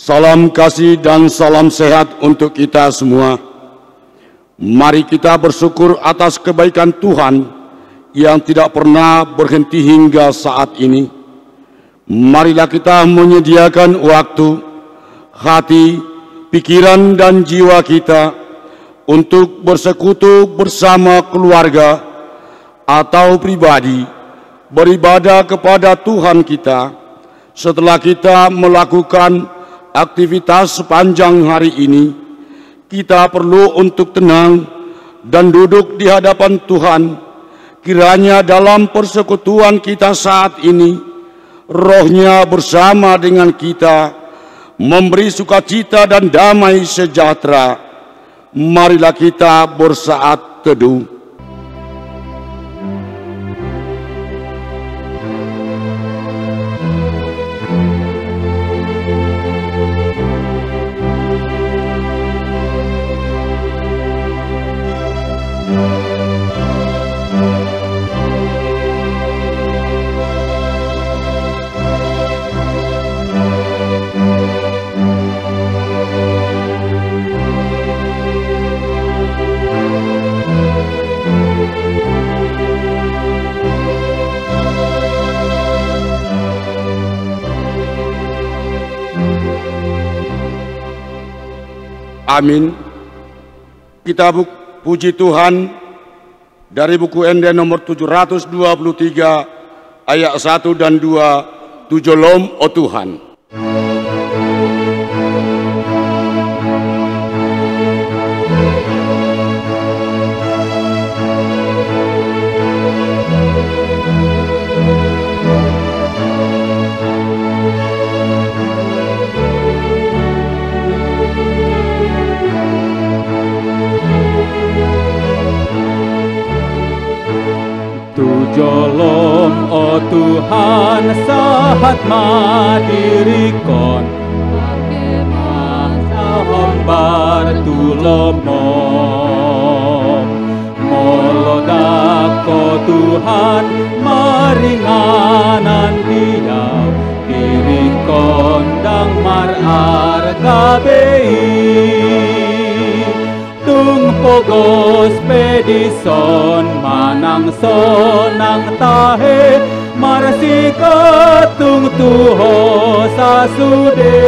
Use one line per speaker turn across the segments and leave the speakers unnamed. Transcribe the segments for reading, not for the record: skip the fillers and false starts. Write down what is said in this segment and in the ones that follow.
Salam kasih dan salam sehat untuk kita semua. Mari kita bersyukur atas kebaikan Tuhan yang tidak pernah berhenti hingga saat ini. Marilah kita menyediakan waktu, hati, pikiran dan jiwa kita untuk bersekutu bersama keluarga atau pribadi, beribadah kepada Tuhan kita setelah kita melakukan aktivitas sepanjang hari ini. Kita perlu untuk tenang dan duduk di hadapan Tuhan. Kiranya dalam persekutuan kita saat ini, Roh-Nya bersama dengan kita, memberi sukacita dan damai sejahtera. Marilah kita bersaat teduh. Amin. Kita puji Tuhan dari buku ND nomor 723 ayat 1 dan 2. Tujolom o Tuhan.
Tujolom o Tuhan sahat madirikon pake masa hombar tulomom molodak o Tuhan maringanan diau dirikon dang marar kabei tung pogos pedison manang sonang tahe marsi katung tuho sasude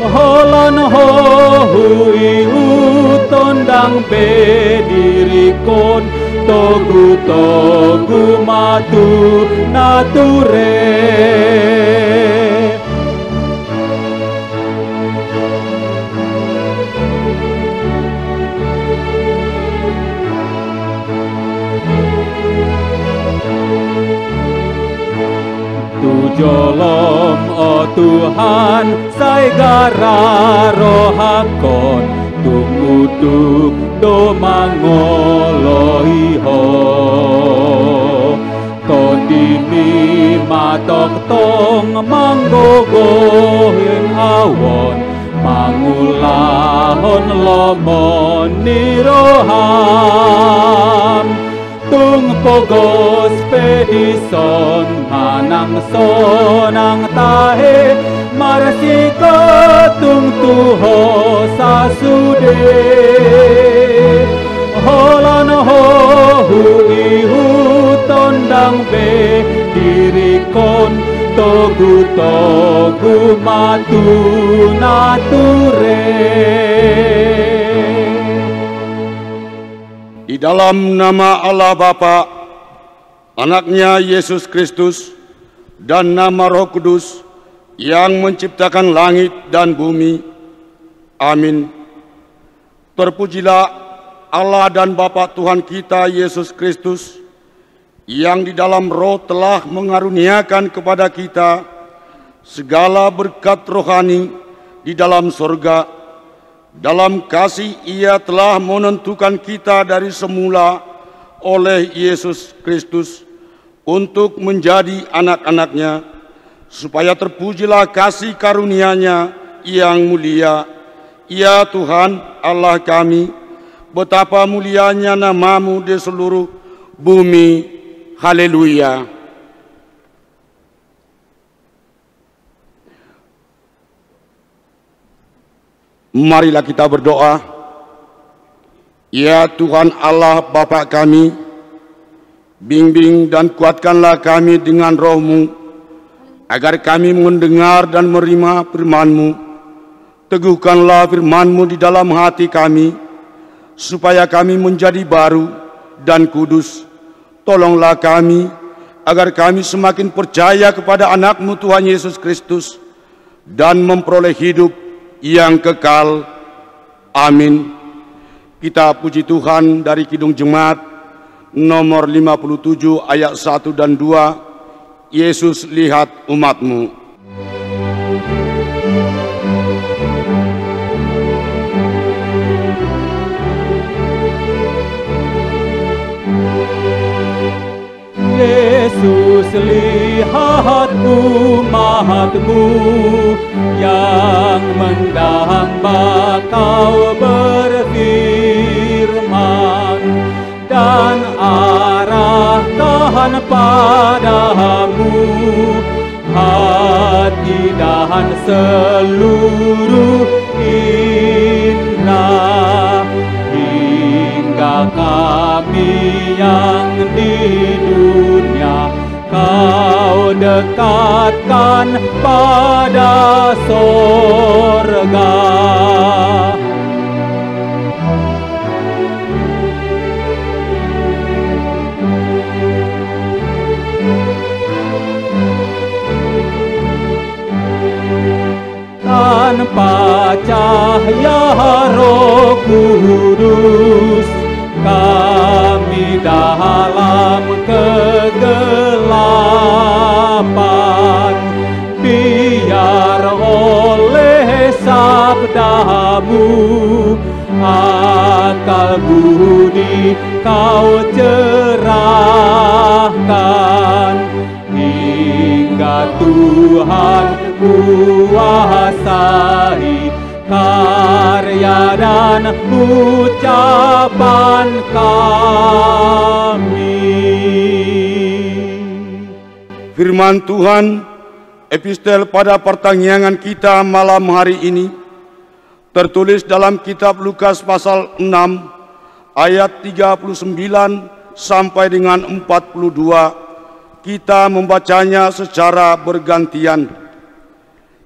holon ho hui utondang bedirikon togu togu matu nature Tujolom o Tuhan sai gara rohakon tumutuk do mangoloiho tondimi matok tong manggogohin awon mangulahon lomon niroham tung pogos pedison manang sonang tahe marsi katung tuho sasude holon ho hui hutondang be dirikon togu togu matu nature.
Di dalam nama Allah Bapa, Anaknya Yesus Kristus, dan nama Roh Kudus yang menciptakan langit dan bumi. Amin. Terpujilah Allah dan Bapa Tuhan kita Yesus Kristus, yang di dalam Roh telah mengaruniakan kepada kita segala berkat rohani di dalam surga. Dalam kasih Ia telah menentukan kita dari semula oleh Yesus Kristus untuk menjadi anak-anaknya, supaya terpujilah kasih karunia-Nya yang mulia. Ya Tuhan Allah kami, betapa mulianya nama-Mu di seluruh bumi. Haleluya. Marilah kita berdoa. Ya Tuhan Allah Bapa kami, bimbing dan kuatkanlah kami dengan roh-Mu, agar kami mendengar dan menerima firman-Mu. Teguhkanlah firman-Mu di dalam hati kami, supaya kami menjadi baru dan kudus. Tolonglah kami, agar kami semakin percaya kepada anak-Mu Tuhan Yesus Kristus, dan memperoleh hidup yang kekal. Amin. Kita puji Tuhan dari Kidung Jemaat nomor 57 ayat 1 dan 2. Yesus, lihat umat-Mu.
Yesus, lihat umat-Mu yang mendamba Kau berfirman, dan arahkan padamu hati dan seluruh indera, hingga kami yang di dunia Kau dekatkan pada sorga. Tanpa cahaya Roh Kudus, kami dalam kegelapan. Biar oleh sabda-Mu akal budi Kau cerahkan, hingga Tuhan kuasai karya dan ucapan kami.
Firman Tuhan, epistel pada pertanyaan kita malam hari ini, tertulis dalam kitab Lukas pasal 6 ayat 39 sampai dengan 42. Kita membacanya secara bergantian.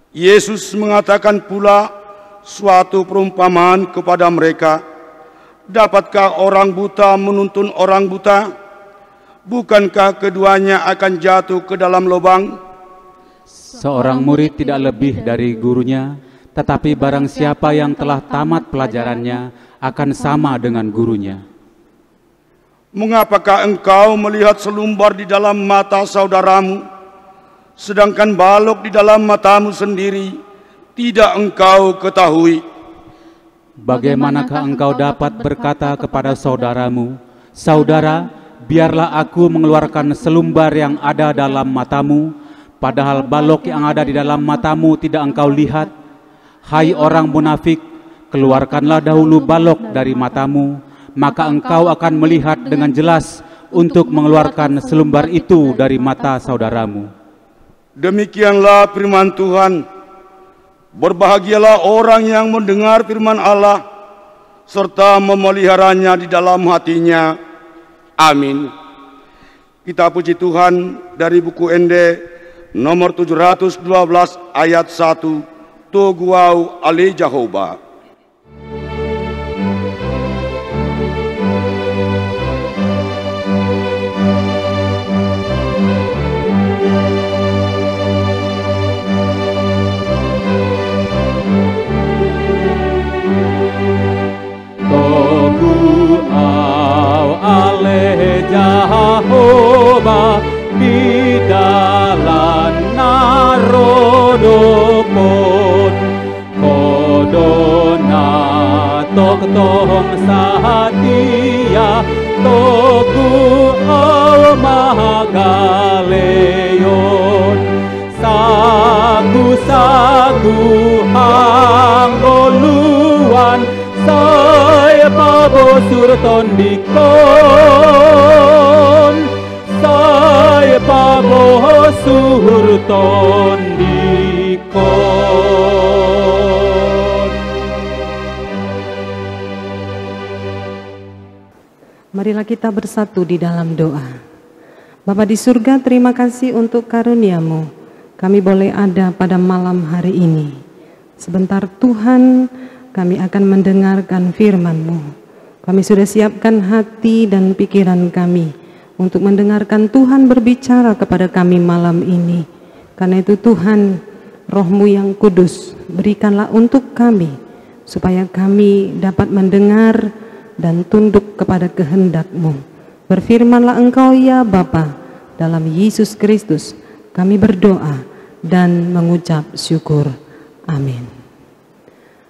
Yesus mengatakan pula suatu perumpamaan kepada mereka. Dapatkah orang buta menuntun orang buta? Bukankah keduanya akan jatuh ke dalam lubang?
Seorang murid tidak lebih dari gurunya, tetapi barang siapa yang telah tamat pelajarannya akan sama dengan gurunya.
Mengapakah engkau melihat selumbar di dalam mata saudaramu, sedangkan balok di dalam matamu sendiri tidak engkau ketahui?
Bagaimanakah engkau dapat berkata kepada saudaramu, "Saudara, biarlah aku mengeluarkan selumbar yang ada dalam matamu," padahal balok yang ada di dalam matamu tidak engkau lihat? Hai orang munafik, keluarkanlah dahulu balok dari matamu, maka engkau akan melihat dengan jelas untuk mengeluarkan selumbar itu dari mata saudaramu.
Demikianlah firman Tuhan. Berbahagialah orang yang mendengar firman Allah, serta memeliharanya di dalam hatinya. Amin. Kita puji Tuhan dari buku Ende nomor 712 ayat 1. Toguau ale Jehovah.
Jehovah di dalam narodokon kodona tok tong sahatia toku au mahagaleon sagu hanggoluan saya pabosur tondikon, saya pabosur tondikon.
Marilah kita bersatu di dalam doa. Bapa di surga, terima kasih untuk karunia-Mu. Kami boleh ada pada malam hari ini. Sebentar Tuhan, kami akan mendengarkan firman-Mu. Kami sudah siapkan hati dan pikiran kami untuk mendengarkan Tuhan berbicara kepada kami malam ini. Karena itu Tuhan, Roh-Mu yang kudus, berikanlah untuk kami, supaya kami dapat mendengar dan tunduk kepada kehendak-Mu. Berfirmanlah Engkau ya Bapa, dalam Yesus Kristus kami berdoa dan mengucap syukur. Amin.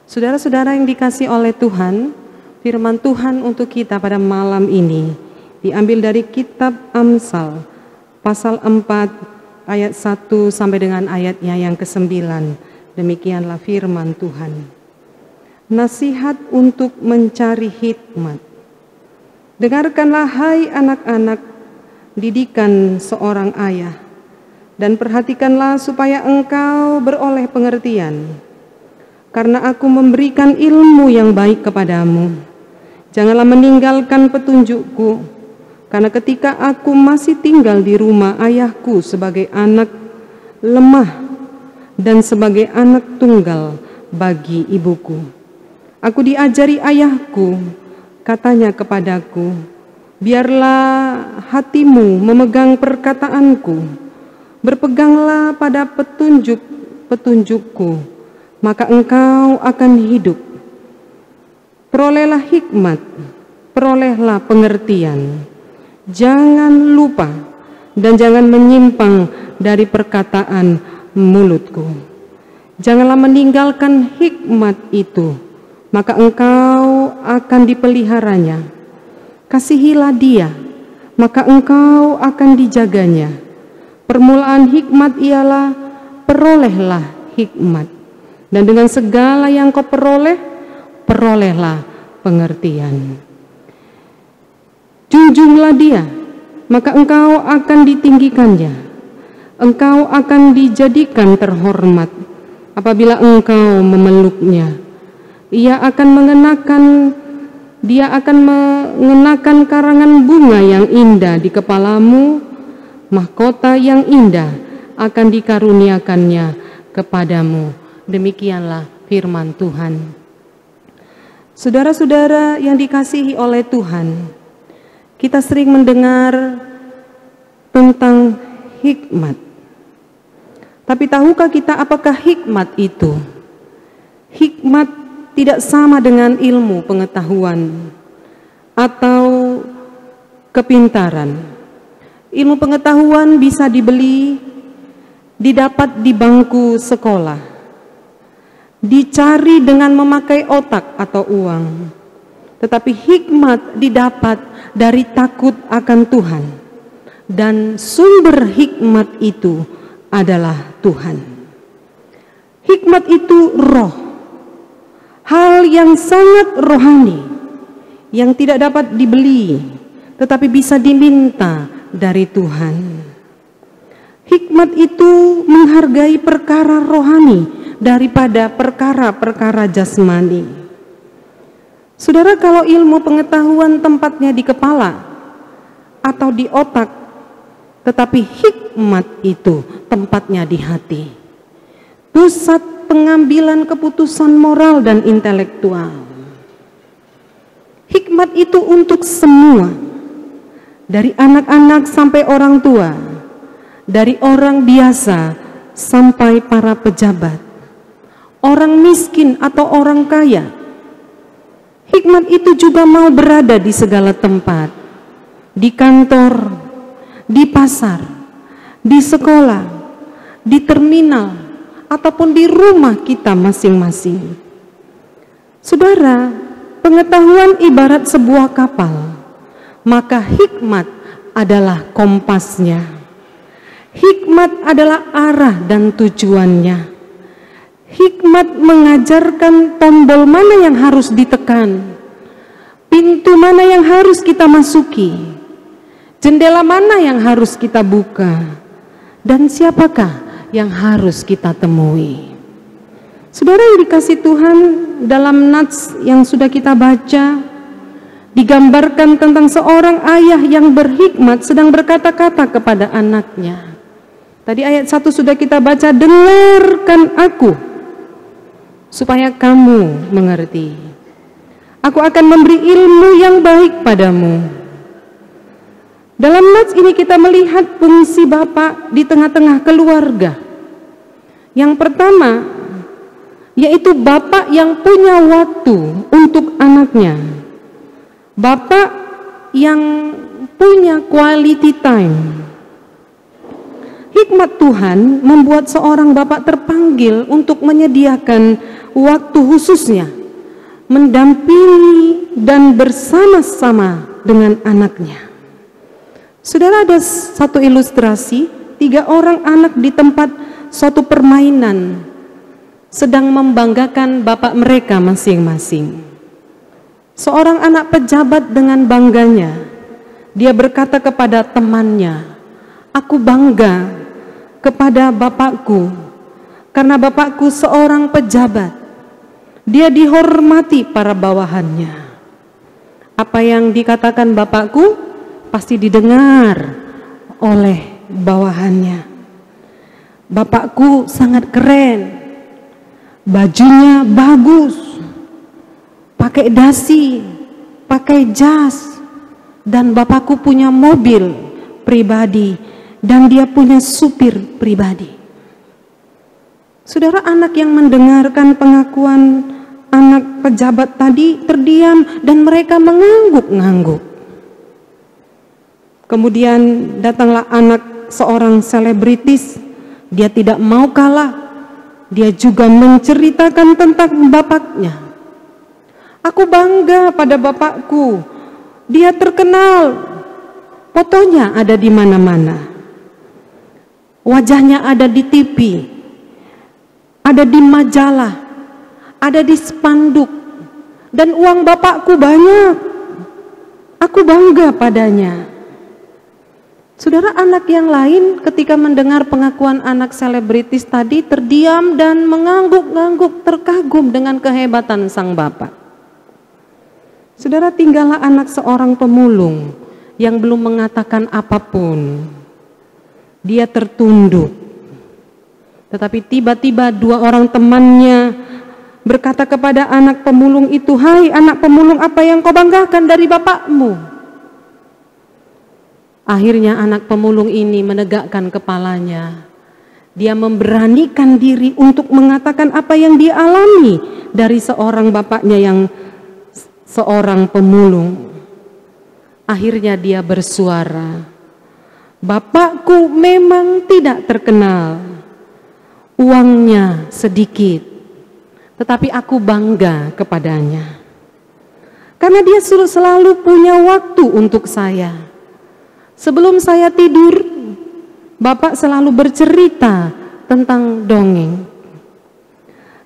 Saudara-saudara yang dikasihi oleh Tuhan, firman Tuhan untuk kita pada malam ini diambil dari kitab Amsal pasal 4 ayat 1 sampai dengan ayatnya yang ke-9. Demikianlah firman Tuhan. Nasihat untuk mencari hikmat. Dengarkanlah hai anak-anak didikan seorang ayah, dan perhatikanlah supaya engkau beroleh pengertian. Karena aku memberikan ilmu yang baik kepadamu. Janganlah meninggalkan petunjukku, karena ketika aku masih tinggal di rumah ayahku sebagai anak lemah dan sebagai anak tunggal bagi ibuku. Aku diajari ayahku, katanya kepadaku, biarlah hatimu memegang perkataanku, berpeganglah pada petunjukku, maka engkau akan hidup. Perolehlah hikmat, perolehlah pengertian. Jangan lupa dan jangan menyimpang dari perkataan mulutku. Janganlah meninggalkan hikmat itu, maka engkau akan dipeliharanya. Kasihilah dia, maka engkau akan dijaganya. Permulaan hikmat ialah perolehlah hikmat, dan dengan segala yang kau peroleh, perolehlah pengertian. Junjunglah dia, maka engkau akan ditinggikannya. Engkau akan dijadikan terhormat apabila engkau memeluknya. Dia akan mengenakan karangan bunga yang indah di kepalamu, mahkota yang indah akan dikaruniakannya kepadamu. Demikianlah firman Tuhan. Saudara-saudara yang dikasihi oleh Tuhan, kita sering mendengar tentang hikmat. Tapi tahukah kita apakah hikmat itu? Hikmat tidak sama dengan ilmu pengetahuan atau kepintaran. Ilmu pengetahuan bisa dibeli, didapat di bangku sekolah, dicari dengan memakai otak atau uang. Tetapi hikmat didapat dari takut akan Tuhan, dan sumber hikmat itu adalah Tuhan. Hikmat itu roh, hal yang sangat rohani, yang tidak dapat dibeli, tetapi bisa diminta dari Tuhan. Hikmat itu menghargai perkara rohani daripada perkara-perkara jasmani. Saudara, kalau ilmu pengetahuan tempatnya di kepala atau di otak, tetapi hikmat itu tempatnya di hati. Pusat pengambilan keputusan moral dan intelektual. Hikmat itu untuk semua, dari anak-anak sampai orang tua, dari orang biasa sampai para pejabat, orang miskin atau orang kaya. Hikmat itu juga mau berada di segala tempat, di kantor, di pasar, di sekolah, di terminal, ataupun di rumah kita masing-masing. Saudara, pengetahuan ibarat sebuah kapal, maka hikmat adalah kompasnya. Hikmat adalah arah dan tujuannya. Hikmat mengajarkan tombol mana yang harus ditekan, pintu mana yang harus kita masuki, jendela mana yang harus kita buka, dan siapakah yang harus kita temui. Saudara yang dikasih Tuhan, dalam nats yang sudah kita baca, digambarkan tentang seorang ayah yang berhikmat sedang berkata-kata kepada anaknya. Tadi ayat 1 sudah kita baca, dengarkan aku supaya kamu mengerti. Aku akan memberi ilmu yang baik padamu. Dalam nats ini kita melihat fungsi Bapak di tengah-tengah keluarga. Yang pertama, yaitu Bapak yang punya waktu untuk anaknya. Bapak yang punya quality time. Hikmat Tuhan membuat seorang bapak terpanggil untuk menyediakan waktu khususnya, mendampingi dan bersama-sama dengan anaknya. Saudara, ada satu ilustrasi, 3 orang anak di tempat suatu permainan sedang membanggakan bapak mereka masing-masing. Seorang anak pejabat dengan bangganya, dia berkata kepada temannya, aku bangga kepada bapakku, karena bapakku seorang pejabat. Dia dihormati para bawahannya. Apa yang dikatakan bapakku pasti didengar oleh bawahannya. Bapakku sangat keren, bajunya bagus, pakai dasi, pakai jas, dan bapakku punya mobil pribadi, dan dia punya supir pribadi. Saudara, anak yang mendengarkan pengakuan anak pejabat tadi terdiam dan mereka mengangguk-ngangguk. Kemudian datanglah anak seorang selebritis, dia tidak mau kalah, dia juga menceritakan tentang bapaknya. Aku bangga pada bapakku, dia terkenal, fotonya ada di mana-mana, wajahnya ada di TV, ada di majalah, ada di spanduk, dan uang bapakku banyak. Aku bangga padanya. Saudara, anak yang lain ketika mendengar pengakuan anak selebritis tadi terdiam dan mengangguk-ngangguk, terkagum dengan kehebatan sang bapak. Saudara, tinggallah anak seorang pemulung yang belum mengatakan apapun. Dia tertunduk. Tetapi tiba-tiba 2 orang temannya berkata kepada anak pemulung itu, "Hai anak pemulung, apa yang kau banggakan dari bapakmu?" Akhirnya anak pemulung ini menegakkan kepalanya. Dia memberanikan diri untuk mengatakan apa yang dia alami dari seorang bapaknya yang seorang pemulung. Akhirnya dia bersuara, "Bapakku memang tidak terkenal, uangnya sedikit, tetapi aku bangga kepadanya. Karena dia selalu punya waktu untuk saya. Sebelum saya tidur, Bapak selalu bercerita tentang dongeng.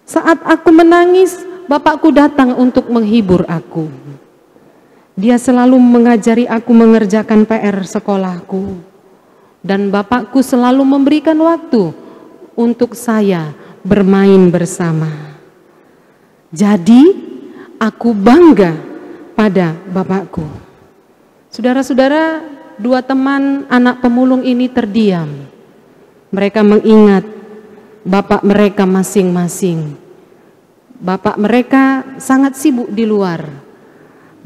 Saat aku menangis, Bapakku datang untuk menghibur aku. Dia selalu mengajari aku mengerjakan PR sekolahku. Dan Bapakku selalu memberikan waktu untuk saya bermain bersama. Jadi, aku bangga pada Bapakku." Saudara-saudara, 2 teman anak pemulung ini terdiam. Mereka mengingat bapak mereka masing-masing. Bapak mereka sangat sibuk di luar.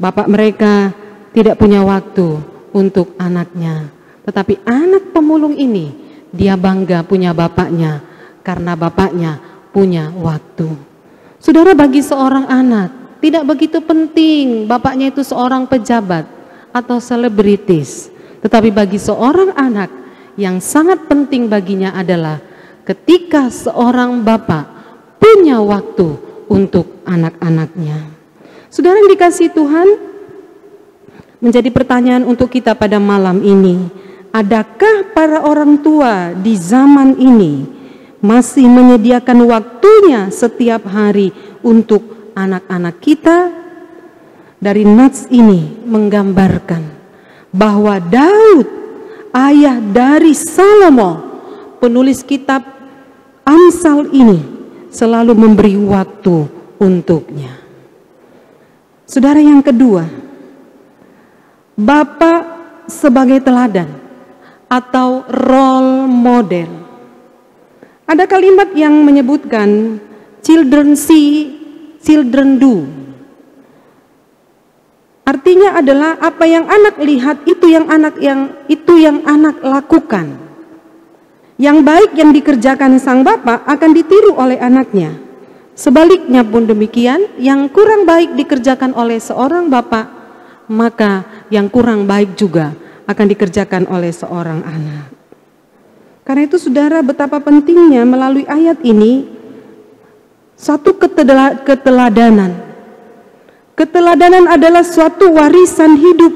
Bapak mereka tidak punya waktu untuk anaknya. Tetapi anak pemulung ini, dia bangga punya bapaknya karena bapaknya punya waktu. Saudara, bagi seorang anak tidak begitu penting bapaknya itu seorang pejabat atau selebritis. Tetapi bagi seorang anak yang sangat penting baginya adalah ketika seorang bapak punya waktu untuk anak-anaknya. Saudara yang dikasihi Tuhan, menjadi pertanyaan untuk kita pada malam ini, adakah para orang tua di zaman ini masih menyediakan waktunya setiap hari untuk anak-anak kita? Dari nats ini menggambarkan bahwa Daud, ayah dari Salomo, penulis kitab Amsal ini, selalu memberi waktu untuknya. Saudara, yang kedua, Bapa sebagai teladan atau role model. Ada kalimat yang menyebutkan children see, children do. Artinya adalah apa yang anak lihat itu yang anak lakukan. Yang baik yang dikerjakan sang bapa akan ditiru oleh anaknya. Sebaliknya pun demikian, yang kurang baik dikerjakan oleh seorang bapa, maka yang kurang baik juga akan dikerjakan oleh seorang anak. Karena itu saudara, betapa pentingnya melalui ayat ini satu keteladanan. Keteladanan adalah suatu warisan hidup.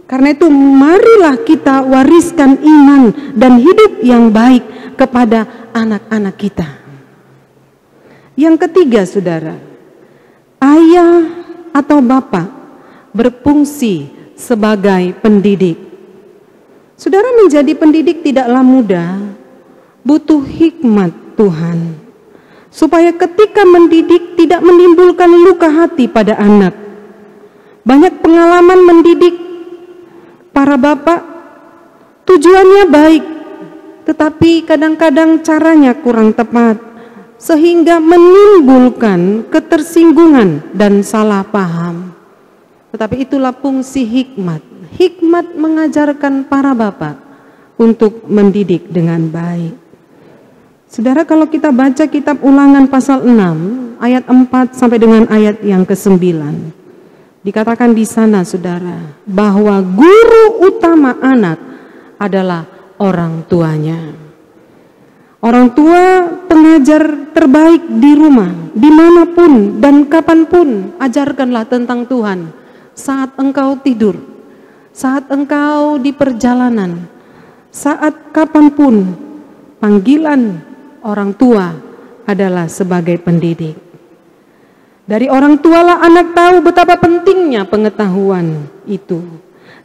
Karena itu marilah kita wariskan iman dan hidup yang baik kepada anak-anak kita. Yang ketiga saudara, ayah atau bapak berfungsi sebagai pendidik. Saudara, menjadi pendidik tidaklah mudah, butuh hikmat Tuhan. Supaya ketika mendidik tidak menimbulkan luka hati pada anak. Banyak pengalaman mendidik para bapak, tujuannya baik, tetapi kadang-kadang caranya kurang tepat, sehingga menimbulkan ketersinggungan dan salah paham. Tetapi itulah fungsi hikmat. Hikmat mengajarkan para bapak untuk mendidik dengan baik. Saudara, kalau kita baca kitab Ulangan pasal 6 ayat 4 sampai dengan ayat yang ke-9, dikatakan di sana saudara bahwa guru utama anak adalah orang tuanya. Orang tua pengajar terbaik di rumah, dimanapun dan kapanpun, ajarkanlah tentang Tuhan. Saat engkau tidur, saat engkau di perjalanan, saat kapanpun, panggilan orang tua adalah sebagai pendidik. Dari orang tualah anak tahu betapa pentingnya pengetahuan itu,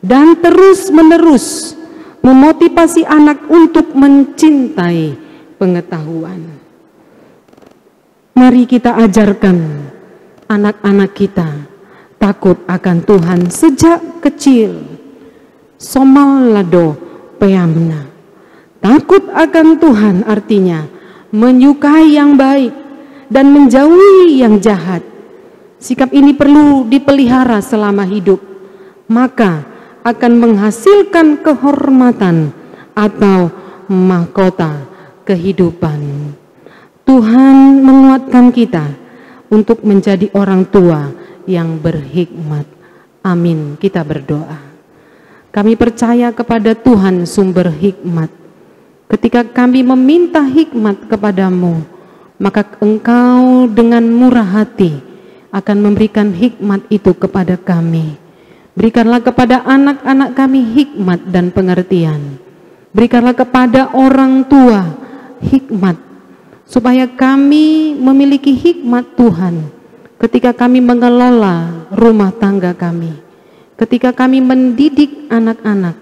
dan terus menerus memotivasi anak untuk mencintai pengetahuan. Mari kita ajarkan anak-anak kita takut akan Tuhan sejak kecil. Somal lado peamna. Takut akan Tuhan artinya menyukai yang baik dan menjauhi yang jahat. Sikap ini perlu dipelihara selama hidup, maka akan menghasilkan kehormatan atau mahkota kehidupan. Tuhan menguatkan kita untuk menjadi orang tua yang berhikmat. Amin. Kita berdoa. Kami percaya kepada Tuhan sumber hikmat. Ketika kami meminta hikmat kepadamu, maka Engkau dengan murah hati akan memberikan hikmat itu kepada kami. Berikanlah kepada anak-anak kami hikmat dan pengertian. Berikanlah kepada orang tua hikmat, supaya kami memiliki hikmat Tuhan ketika kami mengelola rumah tangga kami, ketika kami mendidik anak-anak,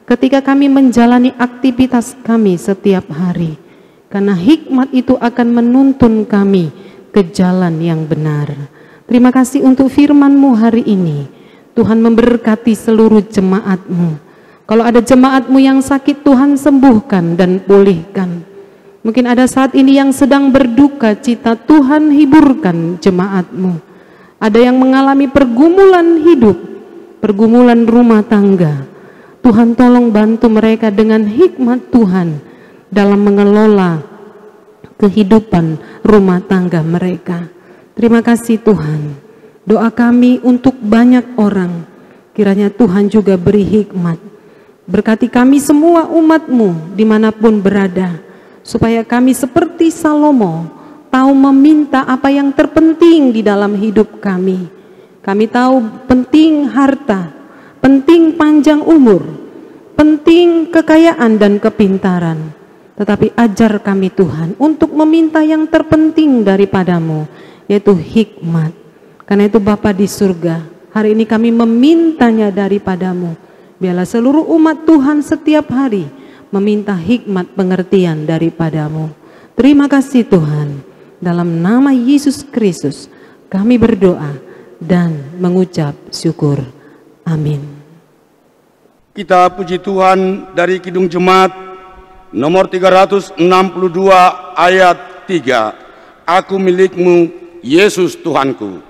ketika kami menjalani aktivitas kami setiap hari. Karena hikmat itu akan menuntun kami ke jalan yang benar. Terima kasih untuk firman-Mu hari ini. Tuhan memberkati seluruh jemaat-Mu. Kalau ada jemaat-Mu yang sakit, Tuhan sembuhkan dan pulihkan. Mungkin ada saat ini yang sedang berduka cita, Tuhan hiburkan jemaat-Mu. Ada yang mengalami pergumulan hidup, pergumulan rumah tangga. Tuhan tolong bantu mereka dengan hikmat Tuhan dalam mengelola kehidupan rumah tangga mereka. Terima kasih Tuhan. Doa kami untuk banyak orang, kiranya Tuhan juga beri hikmat. Berkati kami semua umat-Mu dimanapun berada, supaya kami seperti Salomo tahu meminta apa yang terpenting di dalam hidup kami. Kami tahu penting harta, penting panjang umur, penting kekayaan dan kepintaran. Tetapi ajar kami Tuhan untuk meminta yang terpenting daripada-Mu, yaitu hikmat. Karena itu Bapa di surga, hari ini kami memintanya daripada-Mu. Biarlah seluruh umat Tuhan setiap hari meminta hikmat pengertian daripada-Mu. Terima kasih Tuhan. Dalam nama Yesus Kristus kami berdoa dan mengucap syukur. Amin.
Kita puji Tuhan dari Kidung Jemaat nomor 362 ayat 3. Aku milikmu, Yesus Tuhanku.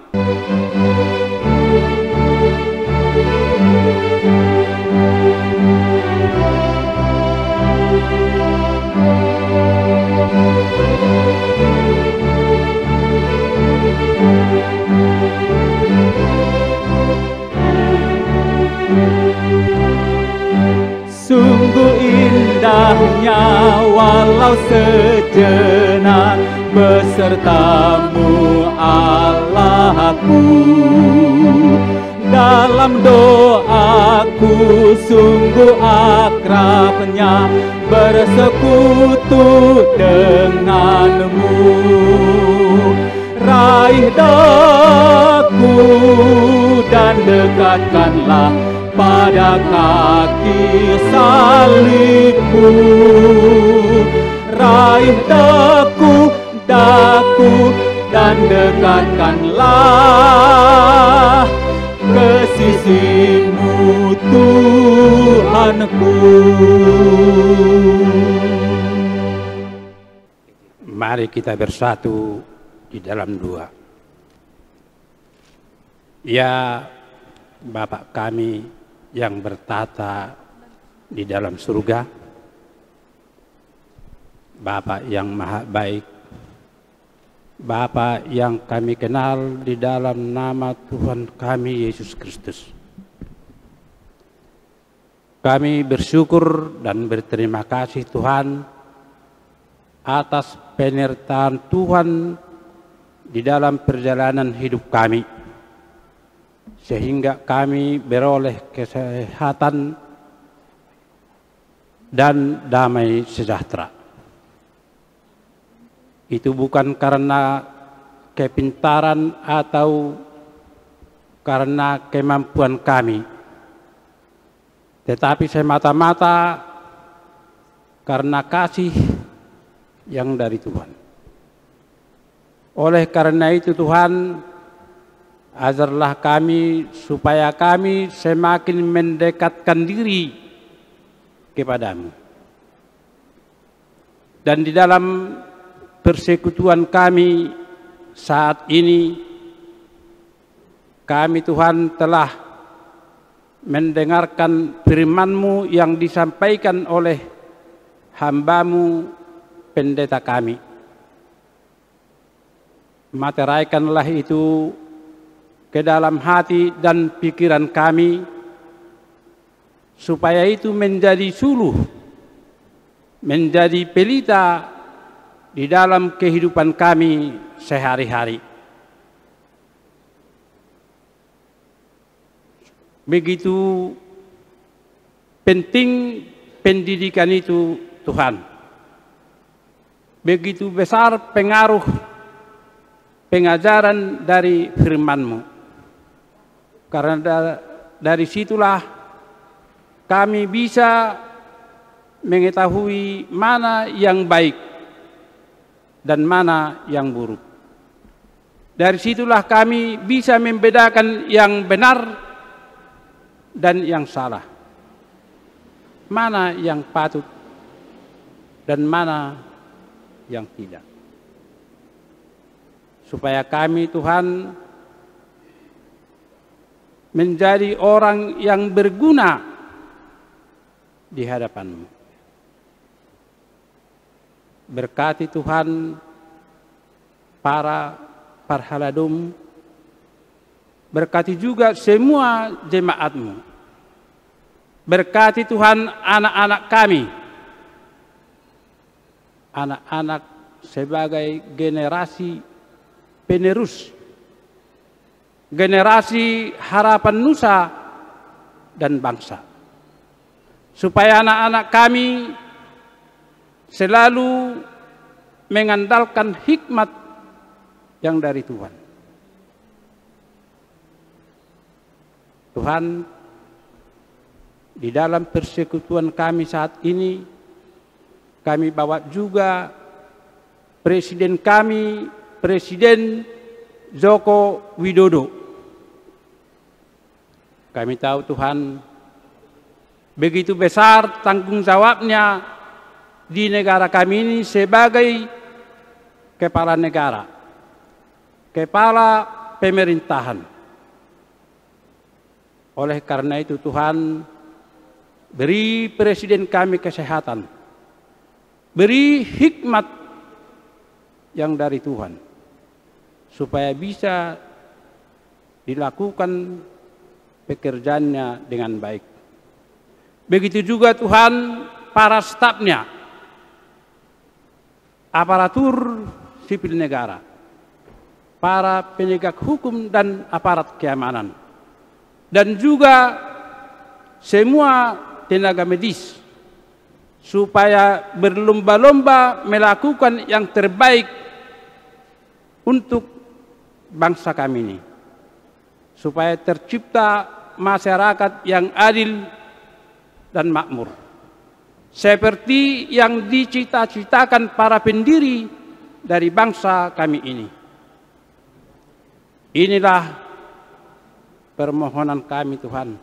Sungguh indahnya walau sejenak besertamu Allahku. Dalam doaku sungguh akrabnya bersekutu denganmu. Raih daku dan dekatkanlah pada kaki salibmu. Raih daku dan dekatkanlah ke sisimu Tuhanku.
Mari kita bersatu di dalam doa. Ya Bapa kami yang bertata di dalam surga, Bapa yang maha baik, Bapa yang kami kenal di dalam nama Tuhan kami Yesus Kristus. Kami bersyukur dan berterima kasih Tuhan atas penyertaan Tuhan di dalam perjalanan hidup kami, sehingga kami beroleh kesehatan dan damai sejahtera. Itu bukan karena kepintaran atau karena kemampuan kami, tetapi semata-mata karena kasih yang dari Tuhan. Oleh karena itu Tuhan, ajarlah kami supaya kami semakin mendekatkan diri kepadamu. Dan di dalam persekutuan kami saat ini, kami Tuhan telah mendengarkan firman-Mu yang disampaikan oleh hamba-Mu pendeta kami. Materaikanlah itu ke dalam hati dan pikiran kami, supaya itu menjadi suluh, menjadi pelita di dalam kehidupan kami sehari-hari. Begitu penting pendidikan itu Tuhan. Begitu besar pengaruh pengajaran dari firman-Mu. Karena dari situlah kami bisa mengetahui mana yang baik dan mana yang buruk. Dari situlah kami bisa membedakan yang benar dan yang salah. Mana yang patut dan mana yang tidak. Supaya kami Tuhan menjadi orang yang berguna di hadapan-Mu. Berkati Tuhan para parhaladum, berkati juga semua jemaat-Mu. Berkati Tuhan anak-anak kami, anak-anak sebagai generasi penerus, generasi harapan nusa dan bangsa. Supaya anak-anak kami selalu mengandalkan hikmat yang dari Tuhan. Tuhan, di dalam persekutuan kami saat ini, kami bawa juga presiden kami, Presiden Joko Widodo. Kami tahu Tuhan, Begitu besar tanggung jawabnya di negara kami ini sebagai kepala negara, kepala pemerintahan. Oleh karena itu Tuhan beri presiden kami kesehatan, beri hikmat yang dari Tuhan, supaya bisa dilakukan pekerjaannya dengan baik. Begitu juga Tuhan para stafnya, aparatur sipil negara, para penegak hukum dan aparat keamanan, dan juga semua tenaga medis, supaya berlomba-lomba melakukan yang terbaik untuk bangsa kami ini, supaya tercipta masyarakat yang adil dan makmur, seperti yang dicita-citakan para pendiri dari bangsa kami ini. Inilah permohonan kami Tuhan,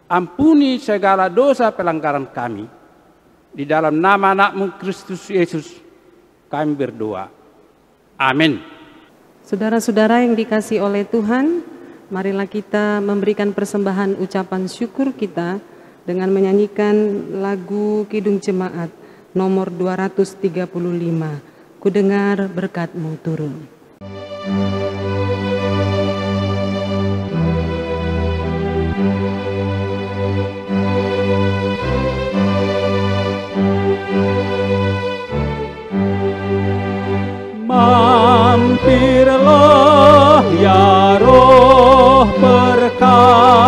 ampuni segala dosa pelanggaran kami. Di dalam nama anak-Mu Kristus Yesus kami berdoa. Amin.
Saudara-saudara yang dikasihi oleh Tuhan, marilah kita memberikan persembahan ucapan syukur kita dengan menyanyikan lagu Kidung Jemaat nomor 235, Ku dengar berkat-Mu turun.
Mampirlah ya Roh perkasa,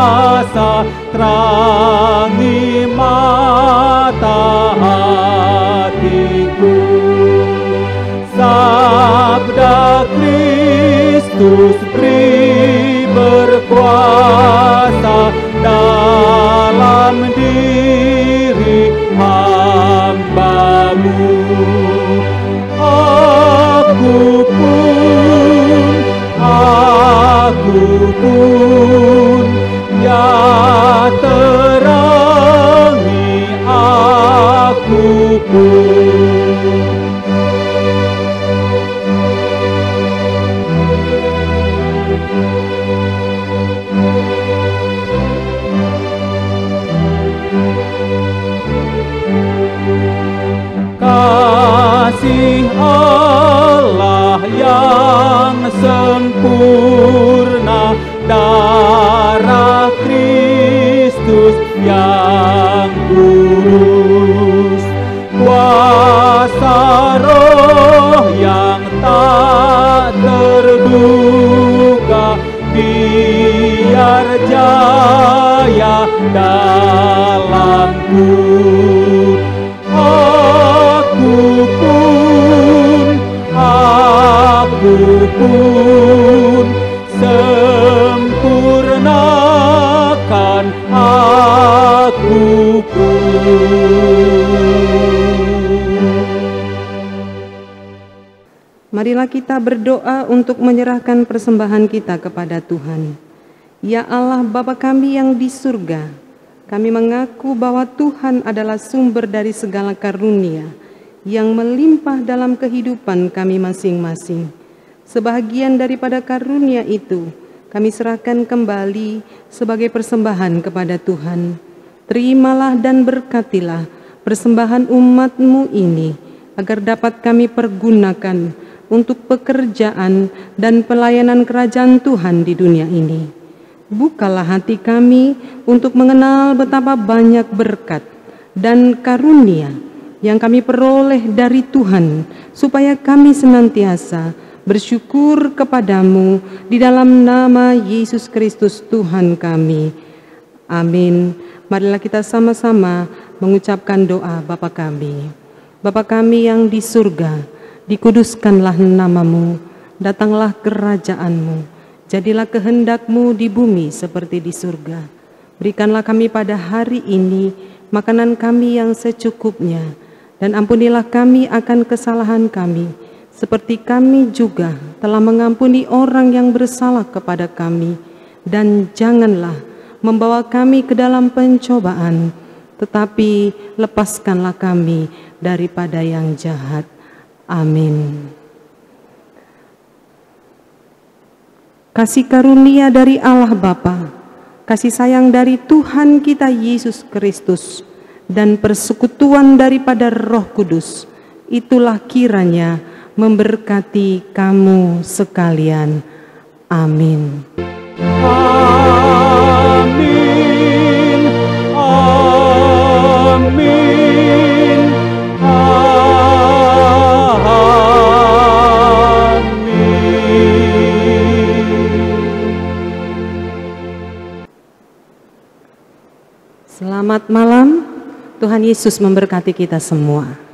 terangi mata hatiku. Sabda Kristus beri berkuasa dalam diri hamba-Mu. Aku pun ya terangi aku pun. Kasih Allah yang sempurna, darah Kristus yang kudus, kuasa Roh yang tak terduga, biar jaya dalamku. Aku pun sempurnakan aku pun.
Marilah kita berdoa untuk menyerahkan persembahan kita kepada Tuhan. Ya Allah Bapa kami yang di surga, kami mengaku bahwa Tuhan adalah sumber dari segala karunia yang melimpah dalam kehidupan kami masing-masing. Sebahagian daripada karunia itu kami serahkan kembali sebagai persembahan kepada Tuhan. Terimalah dan berkatilah persembahan umat-Mu ini, agar dapat kami pergunakan untuk pekerjaan dan pelayanan kerajaan Tuhan di dunia ini. Bukalah hati kami untuk mengenal betapa banyak berkat dan karunia yang kami peroleh dari Tuhan, supaya kami senantiasa bersyukur kepadamu di dalam nama Yesus Kristus Tuhan kami. Amin. Marilah kita sama-sama mengucapkan doa Bapa kami. Bapa kami yang di surga, dikuduskanlah nama-Mu, datanglah kerajaan-Mu, jadilah kehendak-Mu di bumi seperti di surga. Berikanlah kami pada hari ini makanan kami yang secukupnya, dan ampunilah kami akan kesalahan kami, seperti kami juga telah mengampuni orang yang bersalah kepada kami. Dan janganlah membawa kami ke dalam pencobaan, tetapi lepaskanlah kami daripada yang jahat. Amin. Kasih karunia dari Allah Bapa, kasih sayang dari Tuhan kita Yesus Kristus, dan persekutuan daripada Roh Kudus, itulah kiranya memberkati kamu sekalian. Amin.
Amin. Amin.
Selamat malam, Tuhan Yesus memberkati kita semua.